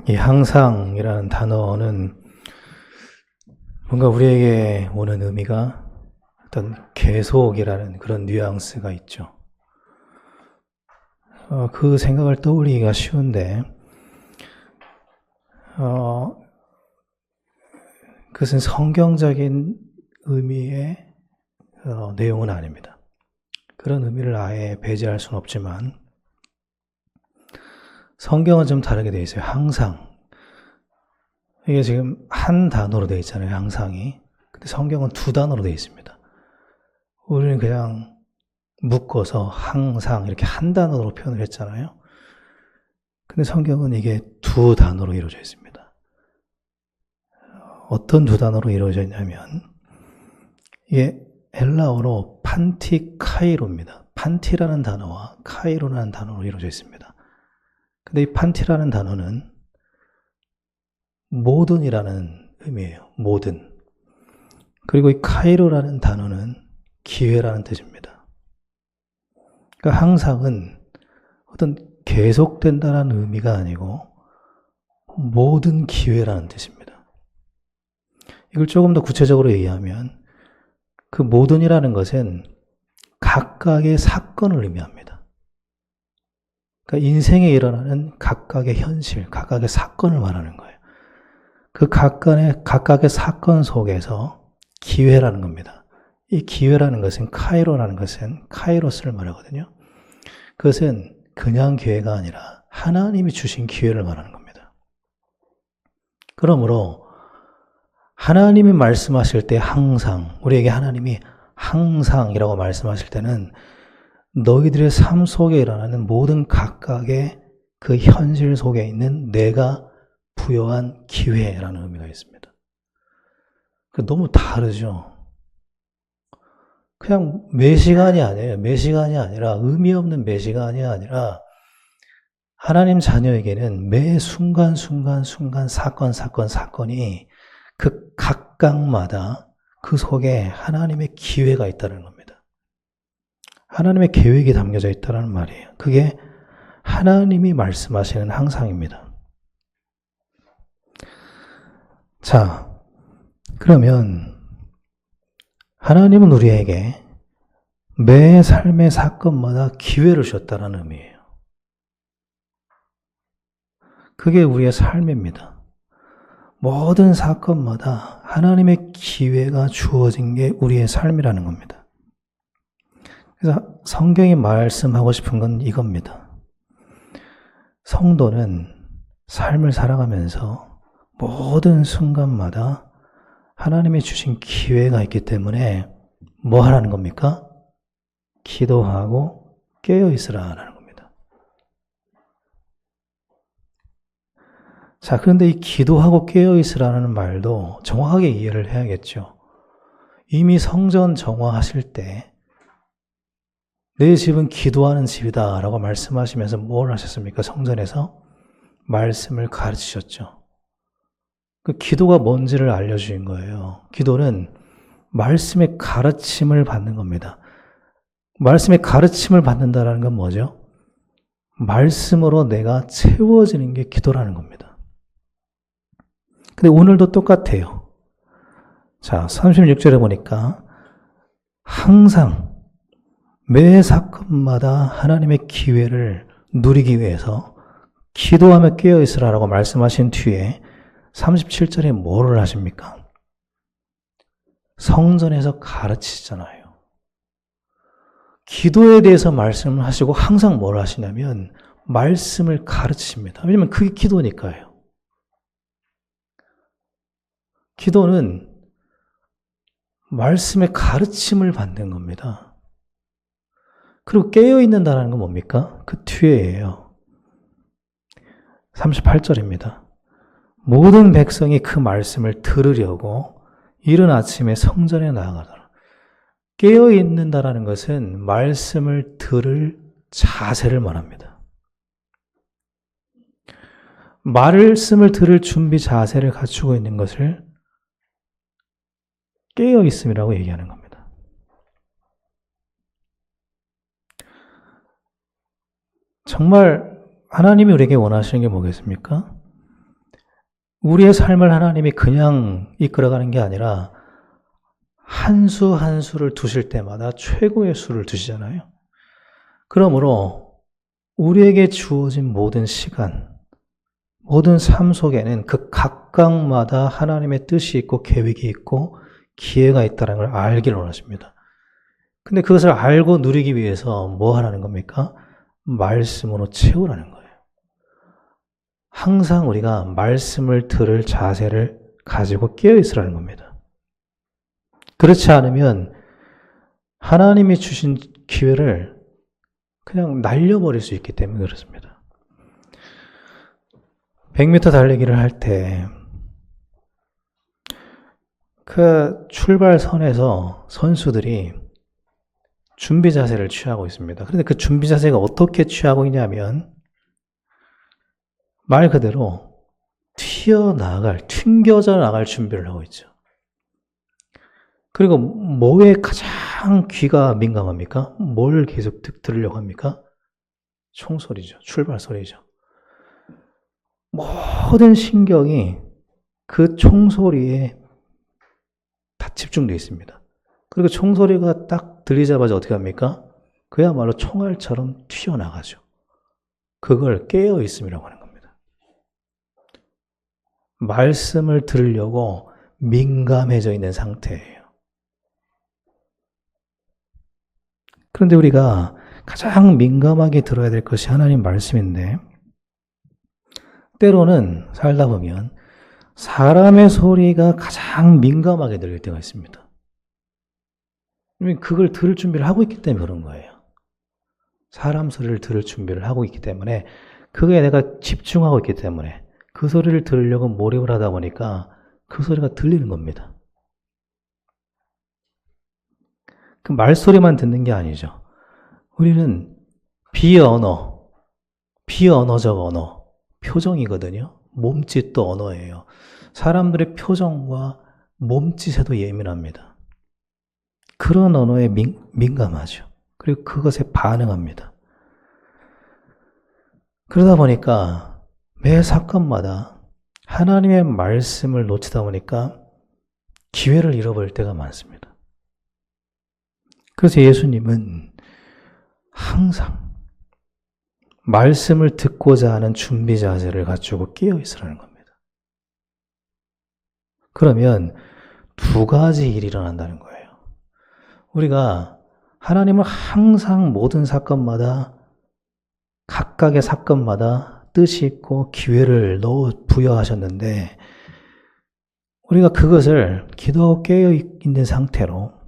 이 항상이라는 단어는 뭔가 우리에게 오는 의미가 어떤 계속이라는 그런 뉘앙스가 있죠. 그 생각을 떠올리기가 쉬운데, 그것은 성경적인 의미의 내용은 아닙니다. 그런 의미를 아예 배제할 수는 없지만, 성경은 좀 다르게 되어 있어요. 항상. 이게 지금 한 단어로 되어 있잖아요. 항상이. 근데 성경은 두 단어로 되어 있습니다. 우리는 그냥 묶어서 항상 이렇게 한 단어로 표현을 했잖아요. 근데 성경은 이게 두 단어로 이루어져 있습니다. 어떤 두 단어로 이루어져 있냐면 이게 헬라어로 판티카이로입니다. 판티라는 단어와 카이로라는 단어로 이루어져 있습니다. 근데 이 판티라는 단어는 모든이라는 의미예요. 모든. 그리고 이 카이로라는 단어는 기회라는 뜻입니다. 그러니까 항상은 어떤 계속된다는 의미가 아니고 모든 기회라는 뜻입니다. 이걸 조금 더 구체적으로 얘기하면 그 모든이라는 것은 각각의 사건을 의미합니다. 그러니까 인생에 일어나는 각각의 현실, 각각의 사건을 말하는 거예요. 그 각각의 사건 속에서 기회라는 겁니다. 이 기회라는 것은 카이로라는 것은 카이로스를 말하거든요. 그것은 그냥 기회가 아니라 하나님이 주신 기회를 말하는 겁니다. 그러므로 하나님이 말씀하실 때 항상, 우리에게 하나님이 항상이라고 말씀하실 때는 너희들의 삶 속에 일어나는 모든 각각의 그 현실 속에 있는 내가 부여한 기회라는 의미가 있습니다. 너무 다르죠. 그냥 매 시간이 아니에요. 매 시간이 아니라 의미 없는 매 시간이 아니라 하나님 자녀에게는 매 순간순간 사건이 그 각각마다 그 속에 하나님의 기회가 있다는 겁니다. 하나님의 계획이 담겨져 있다는 말이에요. 그게 하나님이 말씀하시는 항상입니다. 자, 그러면 하나님은 우리에게 매 삶의 사건마다 기회를 주셨다는 의미예요. 그게 우리의 삶입니다. 모든 사건마다 하나님의 기회가 주어진 게 우리의 삶이라는 겁니다. 그래서 성경이 말씀하고 싶은 건 이겁니다. 성도는 삶을 살아가면서 모든 순간마다 하나님이 주신 기회가 있기 때문에 뭐 하라는 겁니까? 기도하고 깨어있으라는 겁니다. 자, 그런데 이 기도하고 깨어있으라는 말도 정확하게 이해를 해야겠죠. 이미 성전 정화하실 때 내 집은 기도하는 집이다 라고 말씀하시면서 뭘 하셨습니까? 성전에서 말씀을 가르치셨죠. 그 기도가 뭔지를 알려주신 거예요. 기도는 말씀의 가르침을 받는 겁니다. 말씀의 가르침을 받는다는 건 뭐죠? 말씀으로 내가 채워지는 게 기도라는 겁니다. 근데 오늘도 똑같아요. 자, 36절에 보니까 항상 매 사건마다 하나님의 기회를 누리기 위해서 기도하며 깨어있으라라고 말씀하신 뒤에 37절에 뭐를 하십니까? 성전에서 가르치시잖아요. 기도에 대해서 말씀을 하시고 항상 뭘 하시냐면 말씀을 가르치십니다. 왜냐하면 그게 기도니까요. 기도는 말씀의 가르침을 받는 겁니다. 그리고 깨어있는다는 건 뭡니까? 그 뒤에예요. 38절입니다. 모든 백성이 그 말씀을 들으려고 이른 아침에 성전에 나아가더라. 깨어있는다라는 것은 말씀을 들을 자세를 말합니다. 말씀을 들을 준비 자세를 갖추고 있는 것을 깨어있음이라고 얘기하는 겁니다. 정말 하나님이 우리에게 원하시는 게 뭐겠습니까? 우리의 삶을 하나님이 그냥 이끌어가는 게 아니라 한 수 한 수를 두실 때마다 최고의 수를 두시잖아요. 그러므로 우리에게 주어진 모든 시간, 모든 삶 속에는 그 각각마다 하나님의 뜻이 있고 계획이 있고 기회가 있다는 걸 알기를 원하십니다. 근데 그것을 알고 누리기 위해서 뭐 하라는 겁니까? 말씀으로 채우라는 거예요. 항상 우리가 말씀을 들을 자세를 가지고 깨어 있으라는 겁니다. 그렇지 않으면 하나님이 주신 기회를 그냥 날려버릴 수 있기 때문에 그렇습니다. 100m 달리기를 할 때 그 출발선에서 선수들이 준비 자세를 취하고 있습니다. 그런데 그 준비 자세가 어떻게 취하고 있냐면 말 그대로 튕겨져 나갈 준비를 하고 있죠. 그리고 뭐에 가장 귀가 민감합니까? 뭘 계속 들으려고 합니까? 총소리죠. 출발 소리죠. 모든 신경이 그 총소리에 다 집중되어 있습니다. 그리고 총소리가 딱 들리자마자 어떻게 합니까? 그야말로 총알처럼 튀어나가죠. 그걸 깨어있음이라고 하는 겁니다. 말씀을 들으려고 민감해져 있는 상태예요. 그런데 우리가 가장 민감하게 들어야 될 것이 하나님 말씀인데 때로는 살다 보면 사람의 소리가 가장 민감하게 들릴 때가 있습니다. 그걸 들을 준비를 하고 있기 때문에 그런 거예요. 사람 소리를 들을 준비를 하고 있기 때문에 그거에 내가 집중하고 있기 때문에 그 소리를 들으려고 몰입을 하다 보니까 그 소리가 들리는 겁니다. 그 말소리만 듣는 게 아니죠. 우리는 비언어적 언어, 표정이거든요. 몸짓도 언어예요. 사람들의 표정과 몸짓에도 예민합니다. 그런 언어에 민감하죠. 그리고 그것에 반응합니다. 그러다 보니까 매 사건마다 하나님의 말씀을 놓치다 보니까 기회를 잃어버릴 때가 많습니다. 그래서 예수님은 항상 말씀을 듣고자 하는 준비 자세를 갖추고 깨어 있으라는 겁니다. 그러면 두 가지 일이 일어난다는 거예요. 우리가 하나님을 항상 모든 사건마다 각각의 사건마다 뜻이 있고 기회를 부여하셨는데 우리가 그것을 기도하고 깨어 있는 상태로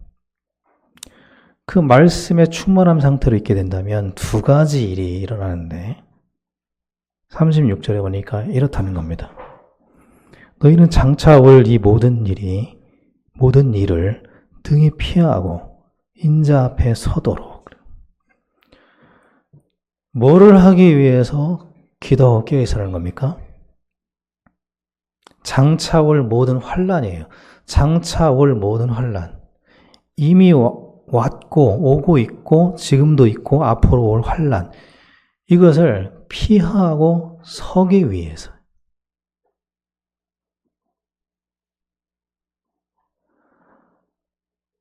그 말씀의 충만한 상태로 있게 된다면 두 가지 일이 일어나는데 36절에 보니까 이렇다는 겁니다. 너희는 장차 올 이 모든 일을 등이 피하고 인자 앞에 서도록. 뭐를 하기 위해서 기도하고 깨어 있으라는 겁니까? 장차 올 모든 환난이에요. 장차 올 모든 환난. 이미 왔고 오고 있고 지금도 있고 앞으로 올 환난. 이것을 피하고 서기 위해서.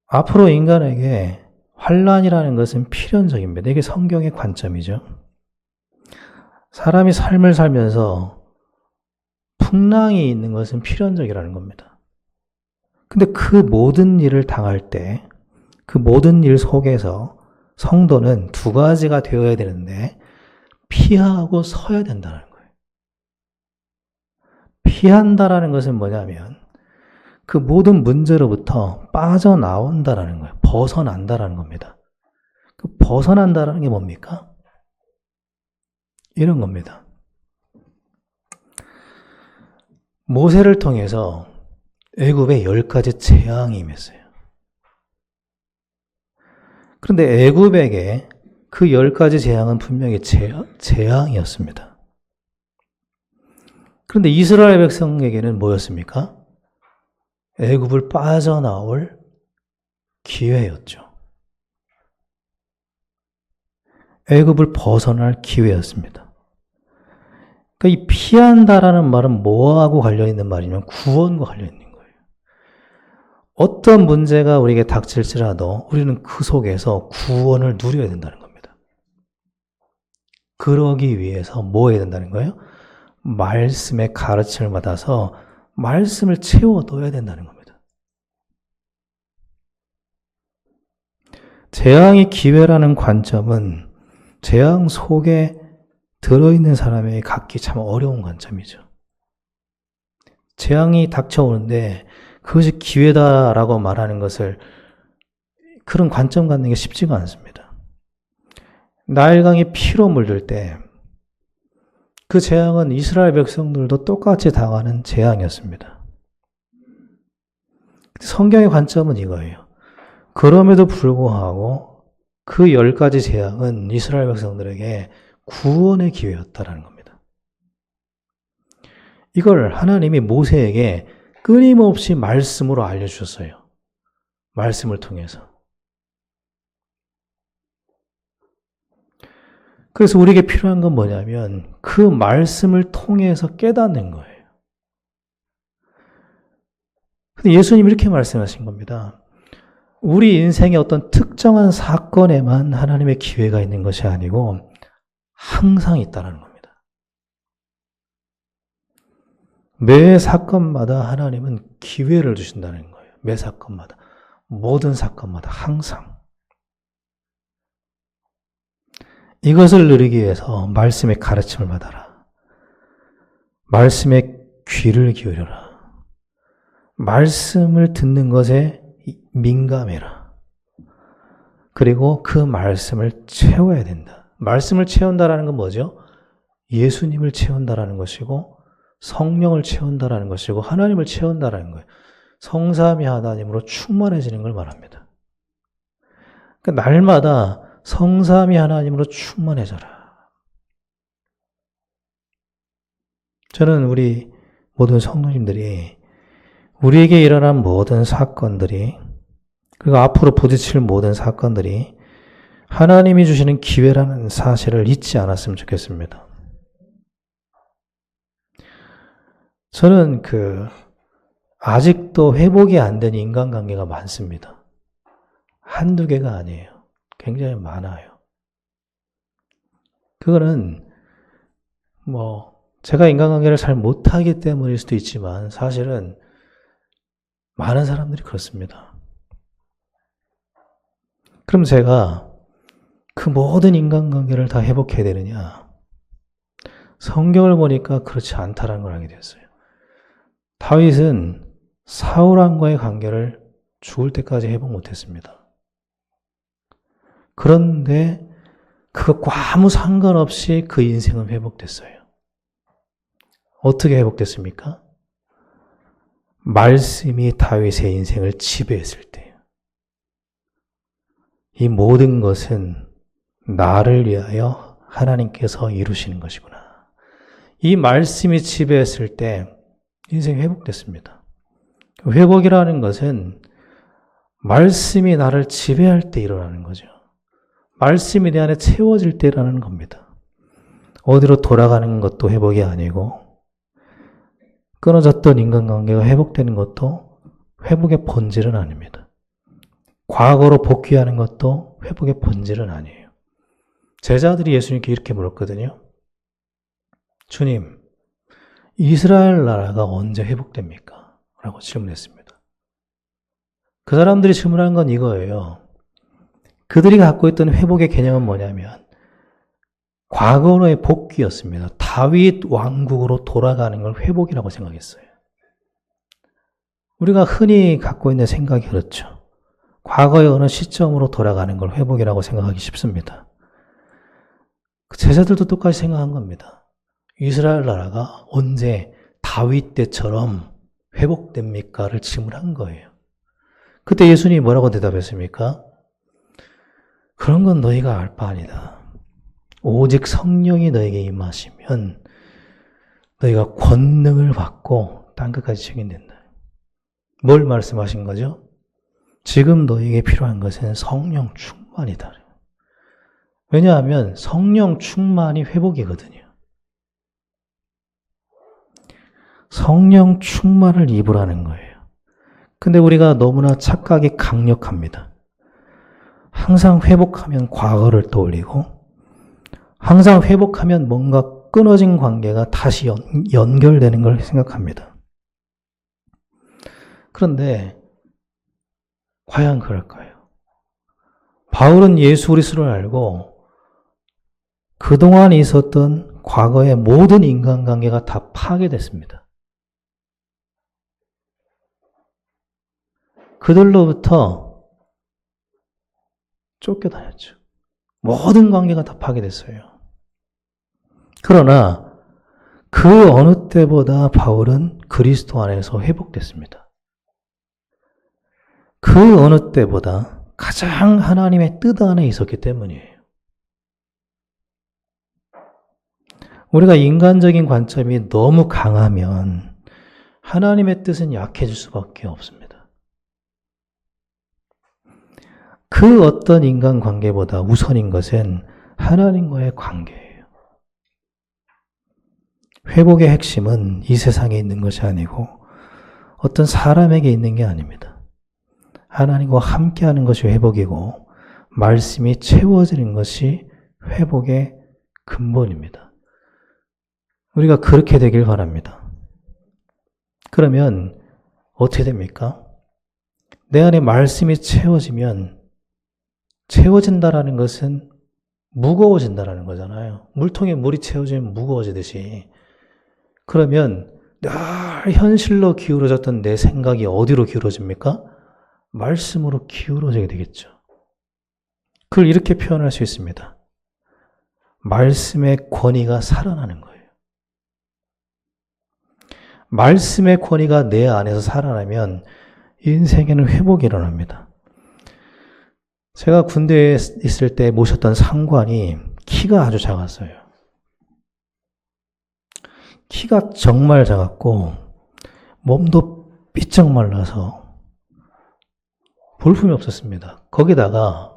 앞으로 인간에게 환난이라는 것은 필연적입니다. 이게 성경의 관점이죠. 사람이 삶을 살면서 풍랑이 있는 것은 필연적이라는 겁니다. 근데 그 모든 일을 당할 때, 그 모든 일 속에서 성도는 두 가지가 되어야 되는데 피하고 서야 된다는 거예요. 피한다라는 것은 뭐냐면 그 모든 문제로부터 빠져나온다라는 거예요. 벗어난다라는 겁니다. 그 벗어난다라는 게 뭡니까? 이런 겁니다. 모세를 통해서 애굽에 10가지 재앙이 임했어요. 그런데 애굽에게 그 10가지 재앙은 분명히 재앙이었습니다. 그런데 이스라엘 백성에게는 뭐였습니까? 애굽을 빠져나올 기회였죠. 애굽을 벗어날 기회였습니다. 그러니까 이 피한다라는 말은 뭐하고 관련있는 말이냐면 구원과 관련있는 거예요. 어떤 문제가 우리에게 닥칠지라도 우리는 그 속에서 구원을 누려야 된다는 겁니다. 그러기 위해서 뭐 해야 된다는 거예요? 말씀의 가르침을 받아서 말씀을 채워둬야 된다는 겁니다. 재앙이 기회라는 관점은 재앙 속에 들어있는 사람에게 갖기 참 어려운 관점이죠. 재앙이 닥쳐오는데 그것이 기회다라고 말하는 것을 그런 관점 갖는 게 쉽지가 않습니다. 나일강이 피로 물들 때 그 재앙은 이스라엘 백성들도 똑같이 당하는 재앙이었습니다. 성경의 관점은 이거예요. 그럼에도 불구하고 그 10가지 재앙은 이스라엘 백성들에게 구원의 기회였다라는 겁니다. 이걸 하나님이 모세에게 끊임없이 말씀으로 알려주셨어요. 말씀을 통해서. 그래서 우리에게 필요한 건 뭐냐면 그 말씀을 통해서 깨닫는 거예요. 근데 예수님이 이렇게 말씀하신 겁니다. 우리 인생의 어떤 특정한 사건에만 하나님의 기회가 있는 것이 아니고 항상 있다는 겁니다. 매 사건마다 하나님은 기회를 주신다는 거예요. 매 사건마다. 모든 사건마다 항상. 이것을 누리기 위해서 말씀의 가르침을 받아라. 말씀의 귀를 기울여라. 말씀을 듣는 것에 민감해라. 그리고 그 말씀을 채워야 된다. 말씀을 채운다라는 건 뭐죠? 예수님을 채운다라는 것이고 성령을 채운다라는 것이고 하나님을 채운다라는 거예요. 성삼위 하나님으로 충만해지는 걸 말합니다. 그러니까 날마다 성삼위 하나님으로 충만해져라. 저는 우리 모든 성도님들이 우리에게 일어난 모든 사건들이 그리고 앞으로 부딪힐 모든 사건들이 하나님이 주시는 기회라는 사실을 잊지 않았으면 좋겠습니다. 저는 아직도 회복이 안 된 인간관계가 많습니다. 한두 개가 아니에요. 굉장히 많아요. 그거는 제가 인간관계를 잘 못하기 때문일 수도 있지만 사실은 많은 사람들이 그렇습니다. 그럼 제가 그 모든 인간관계를 다 회복해야 되느냐? 성경을 보니까 그렇지 않다라는 걸 알게 되었어요. 다윗은 사울왕과의 관계를 죽을 때까지 회복 못했습니다. 그런데 그것과 아무 상관없이 그 인생은 회복됐어요. 어떻게 회복됐습니까? 말씀이 다윗의 인생을 지배했을 때예요. 이 모든 것은 나를 위하여 하나님께서 이루시는 것이구나. 이 말씀이 지배했을 때 인생이 회복됐습니다. 회복이라는 것은 말씀이 나를 지배할 때 일어나는 거죠. 말씀이 내 안에 채워질 때라는 겁니다. 어디로 돌아가는 것도 회복이 아니고 끊어졌던 인간관계가 회복되는 것도 회복의 본질은 아닙니다. 과거로 복귀하는 것도 회복의 본질은 아니에요. 제자들이 예수님께 이렇게 물었거든요. 주님, 이스라엘 나라가 언제 회복됩니까? 라고 질문했습니다. 그 사람들이 질문한 건 이거예요. 그들이 갖고 있던 회복의 개념은 뭐냐면 과거로의 복귀였습니다. 다윗 왕국으로 돌아가는 걸 회복이라고 생각했어요. 우리가 흔히 갖고 있는 생각이 그렇죠. 과거의 어느 시점으로 돌아가는 걸 회복이라고 생각하기 쉽습니다. 제자들도 똑같이 생각한 겁니다. 이스라엘 나라가 언제 다윗 때처럼 회복됩니까?를 질문한 거예요. 그때 예수님이 뭐라고 대답했습니까? 그런 건 너희가 알 바 아니다. 오직 성령이 너에게 임하시면 너희가 권능을 받고 땅끝까지 증인된다. 뭘 말씀하신 거죠? 지금 너희에게 필요한 것은 성령 충만이다. 왜냐하면 성령 충만이 회복이거든요. 성령 충만을 입으라는 거예요. 근데 우리가 너무나 착각이 강력합니다. 항상 회복하면 과거를 떠올리고, 항상 회복하면 뭔가 끊어진 관계가 다시 연결되는 걸 생각합니다. 그런데 과연 그럴까요? 바울은 예수 그리스도를 알고 그동안 있었던 과거의 모든 인간관계가 다 파괴됐습니다. 그들로부터 쫓겨다녔죠. 모든 관계가 다 파괴됐어요. 그러나 그 어느 때보다 바울은 그리스도 안에서 회복됐습니다. 그 어느 때보다 가장 하나님의 뜻 안에 있었기 때문이에요. 우리가 인간적인 관점이 너무 강하면 하나님의 뜻은 약해질 수밖에 없습니다. 그 어떤 인간관계보다 우선인 것은 하나님과의 관계예요. 회복의 핵심은 이 세상에 있는 것이 아니고 어떤 사람에게 있는 게 아닙니다. 하나님과 함께하는 것이 회복이고 말씀이 채워지는 것이 회복의 근본입니다. 우리가 그렇게 되길 바랍니다. 그러면 어떻게 됩니까? 내 안에 말씀이 채워진다라는 것은 무거워진다라는 거잖아요. 물통에 물이 채워지면 무거워지듯이. 그러면 늘 현실로 기울어졌던 내 생각이 어디로 기울어집니까? 말씀으로 기울어지게 되겠죠. 그걸 이렇게 표현할 수 있습니다. 말씀의 권위가 살아나는 거예요. 말씀의 권위가 내 안에서 살아나면 인생에는 회복이 일어납니다. 제가 군대에 있을 때 모셨던 상관이 키가 아주 작았어요. 키가 정말 작았고 몸도 삐쩍 말라서 볼품이 없었습니다. 거기다가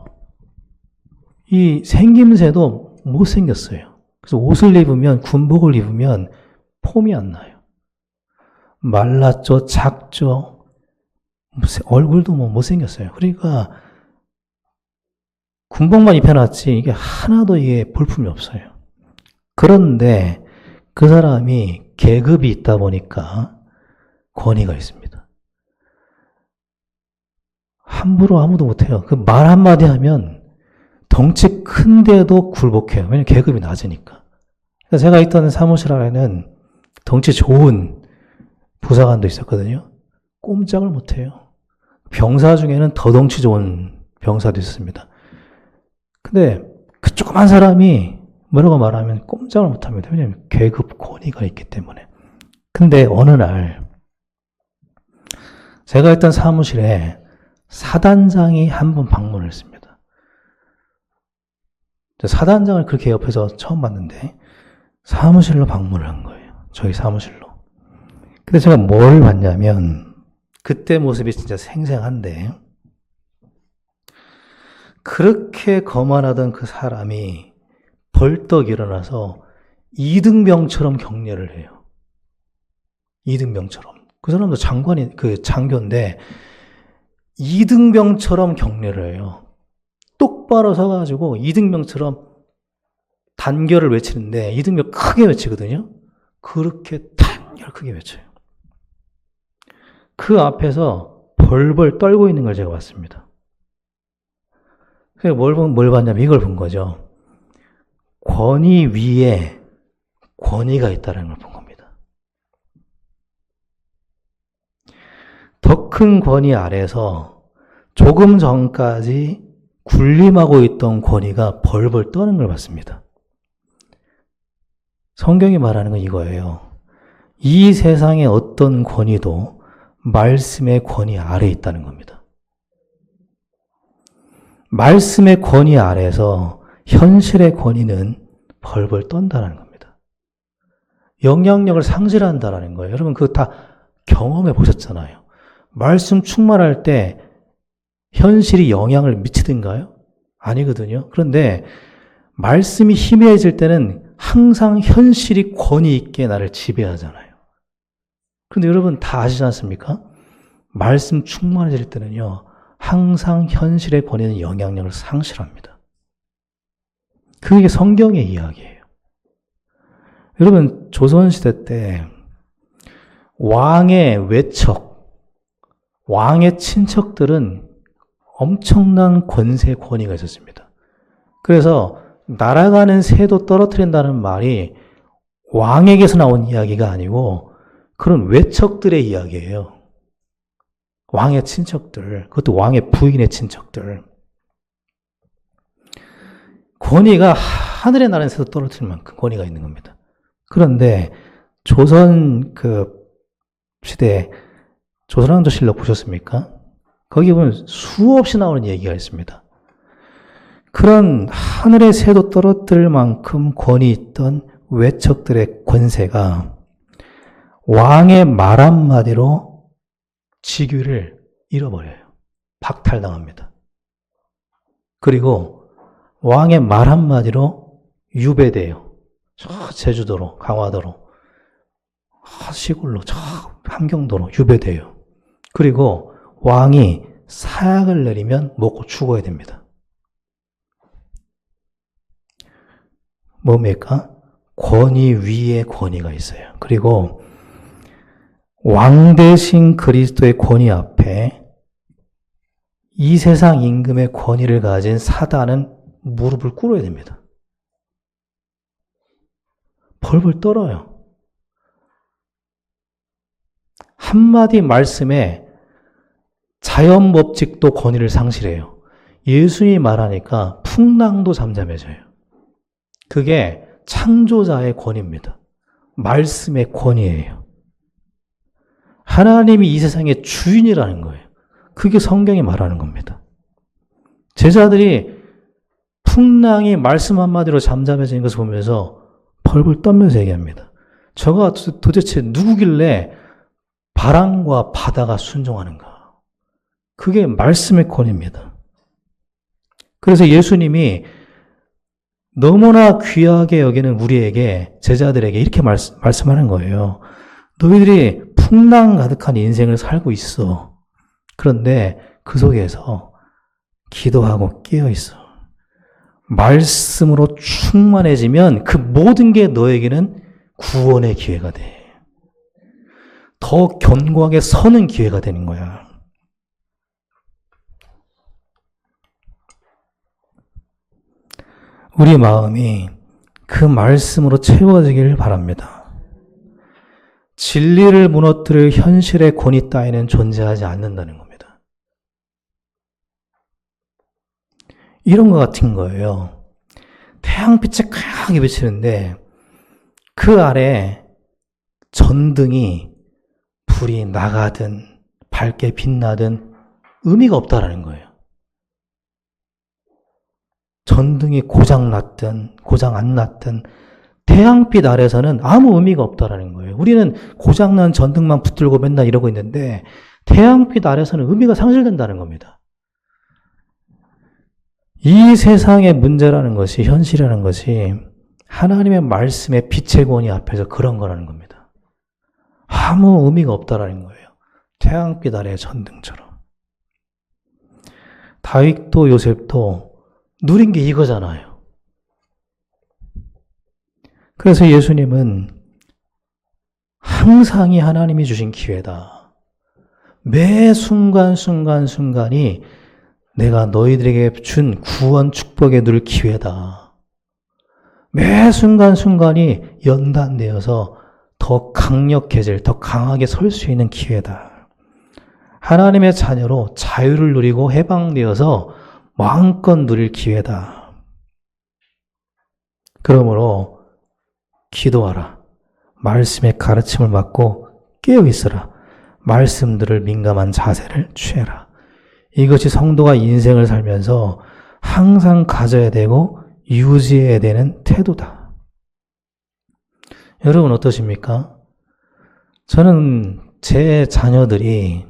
이 생김새도 못생겼어요. 그래서 옷을 입으면, 군복을 입으면 폼이 안 나요. 말랐죠, 작죠, 얼굴도 못생겼어요. 그러니까 군복만 입혀놨지 이게 하나도 이게 볼품이 없어요. 그런데 그 사람이 계급이 있다 보니까 권위가 있습니다. 함부로 아무도 못해요. 그 말 한마디 하면 덩치 큰데도 굴복해요. 왜냐면 계급이 낮으니까. 그러니까 제가 있던 사무실 안에는 덩치 좋은 부사관도 있었거든요. 꼼짝을 못해요. 병사 중에는 더 덩치 좋은 병사도 있었습니다. 근데 그 조그만 사람이 뭐라고 말하면 꼼짝을 못합니다. 왜냐하면 계급 권위가 있기 때문에. 근데 어느 날 제가 있던 사무실에 사단장이 한 번 방문을 했습니다. 사단장을 그렇게 옆에서 처음 봤는데 사무실로 방문을 한 거예요. 저희 사무실로. 근데 제가 뭘 봤냐면 그때 모습이 진짜 생생한데 그렇게 거만하던 그 사람이 벌떡 일어나서 이등병처럼 격려를 해요. 이등병처럼. 그 사람도 장교인데 이등병처럼 격려를 해요. 똑바로 서가지고 이등병처럼 단결을 외치는데 이등병 크게 외치거든요. 그렇게 단결 크게 외쳐요. 그 앞에서 벌벌 떨고 있는 걸 제가 봤습니다. 뭘 봤냐면 이걸 본 거죠. 권위 위에 권위가 있다는 걸 본 겁니다. 더 큰 권위 아래서 조금 전까지 군림하고 있던 권위가 벌벌 떠는 걸 봤습니다. 성경이 말하는 건 이거예요. 이 세상의 어떤 권위도 말씀의 권위 아래에 있다는 겁니다. 말씀의 권위 아래에서 현실의 권위는 벌벌 떤다는 겁니다. 영향력을 상실한다는 거예요. 여러분 그거 다 경험해 보셨잖아요. 말씀 충만할 때 현실이 영향을 미치든가요? 아니거든요. 그런데 말씀이 희미해질 때는 항상 현실이 권위 있게 나를 지배하잖아요. 그런데 여러분 다 아시지 않습니까? 말씀 충만해질 때는요, 항상 현실의 권위는 영향력을 상실합니다. 그게 성경의 이야기예요. 여러분, 조선시대 때 왕의 외척, 왕의 친척들은 엄청난 권세 권위가 있었습니다. 그래서 날아가는 새도 떨어뜨린다는 말이 왕에게서 나온 이야기가 아니고 그런 외척들의 이야기예요. 왕의 친척들, 그것도 왕의 부인의 친척들. 권위가 하늘에 나는 새도 떨어뜨릴 만큼 권위가 있는 겁니다. 그런데 조선 시대 조선왕조실록 보셨습니까? 거기 보면 수없이 나오는 얘기가 있습니다. 그런 하늘의 새도 떨어뜨릴 만큼 권위 있던 외척들의 권세가 왕의 말 한마디로 직위를 잃어버려요. 박탈당합니다. 그리고 왕의 말 한마디로 유배돼요. 저 제주도로, 강화도로, 시골로, 저 함경도로 유배돼요. 그리고 왕이 사약을 내리면 먹고 죽어야 됩니다. 뭡니까? 권위 위에 권위가 있어요. 그리고 왕 대신 그리스도의 권위 앞에 이 세상 임금의 권위를 가진 사단은 무릎을 꿇어야 됩니다. 벌벌 떨어요. 한마디 말씀에 자연 법칙도 권위를 상실해요. 예수님이 말하니까 풍랑도 잠잠해져요. 그게 창조자의 권위입니다. 말씀의 권위예요. 하나님이 이 세상의 주인이라는 거예요. 그게 성경이 말하는 겁니다. 제자들이 풍랑이 말씀 한마디로 잠잠해지는 것을 보면서 벌벌 떨면서 얘기합니다. 저가 도대체 누구길래 바람과 바다가 순종하는가? 그게 말씀의 권위입니다. 그래서 예수님이 너무나 귀하게 여기는 우리에게, 제자들에게 이렇게 말씀하는 거예요. 너희들이 풍랑 가득한 인생을 살고 있어. 그런데 그 속에서 기도하고 깨어 있어. 말씀으로 충만해지면 그 모든 게 너에게는 구원의 기회가 돼. 더 견고하게 서는 기회가 되는 거야. 우리 마음이 그 말씀으로 채워지기를 바랍니다. 진리를 무너뜨릴 현실의 권위 따위는 존재하지 않는다는 겁니다. 이런 것 같은 거예요. 태양빛이 강하게 비치는데 그 아래 전등이 불이 나가든 밝게 빛나든 의미가 없다라는 거예요. 전등이 고장났든 고장 안 났든 태양빛 아래서는 아무 의미가 없다라는 거예요. 우리는 고장난 전등만 붙들고 맨날 이러고 있는데 태양빛 아래서는 의미가 상실된다는 겁니다. 이 세상의 문제라는 것이, 현실이라는 것이 하나님의 말씀의 빛의 권위 앞에서 그런 거라는 겁니다. 아무 의미가 없다라는 거예요. 태양빛 아래의 전등처럼. 다윗도 요셉도 누린 게 이거잖아요. 그래서 예수님은 항상이 하나님이 주신 기회다. 매 순간순간순간이 내가 너희들에게 준 구원 축복에 누릴 기회다. 매 순간순간이 연단되어서 더 강력해질, 더 강하게 설 수 있는 기회다. 하나님의 자녀로 자유를 누리고 해방되어서 마음껏 누릴 기회다. 그러므로 기도하라. 말씀의 가르침을 받고 깨어있으라. 말씀들을 민감한 자세를 취해라. 이것이 성도가 인생을 살면서 항상 가져야 되고 유지해야 되는 태도다. 여러분 어떠십니까? 저는 제 자녀들이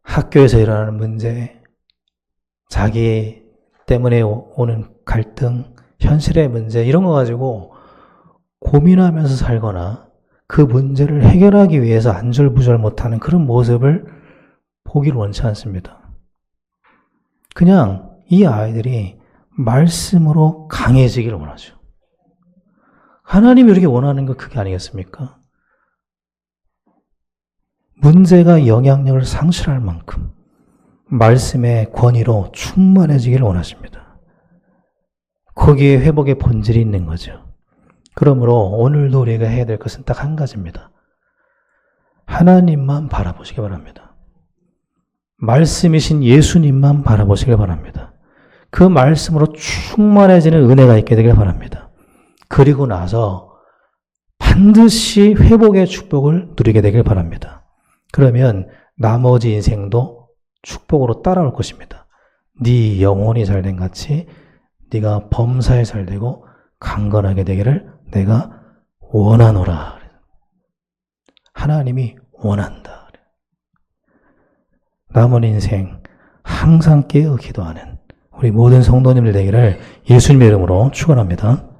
학교에서 일어나는 문제, 자기 때문에 오는 갈등, 현실의 문제 이런 거 가지고 고민하면서 살거나 그 문제를 해결하기 위해서 안절부절 못하는 그런 모습을 보기를 원치 않습니다. 그냥 이 아이들이 말씀으로 강해지기를 원하죠. 하나님이 이렇게 원하는 거 그게 아니겠습니까? 문제가 영향력을 상실할 만큼 말씀의 권위로 충만해지기를 원하십니다. 거기에 회복의 본질이 있는 거죠. 그러므로 오늘도 우리가 해야 될 것은 딱 한 가지입니다. 하나님만 바라보시기 바랍니다. 말씀이신 예수님만 바라보시길 바랍니다. 그 말씀으로 충만해지는 은혜가 있게 되길 바랍니다. 그리고 나서 반드시 회복의 축복을 누리게 되길 바랍니다. 그러면 나머지 인생도 축복으로 따라올 것입니다. 네 영혼이 잘된 같이 네가 범사에 잘되고 강건하게 되기를 내가 원하노라. 하나님이 원한다. 남은 인생 항상 깨어 기도하는 우리 모든 성도님들 되기를 예수님의 이름으로 축원합니다.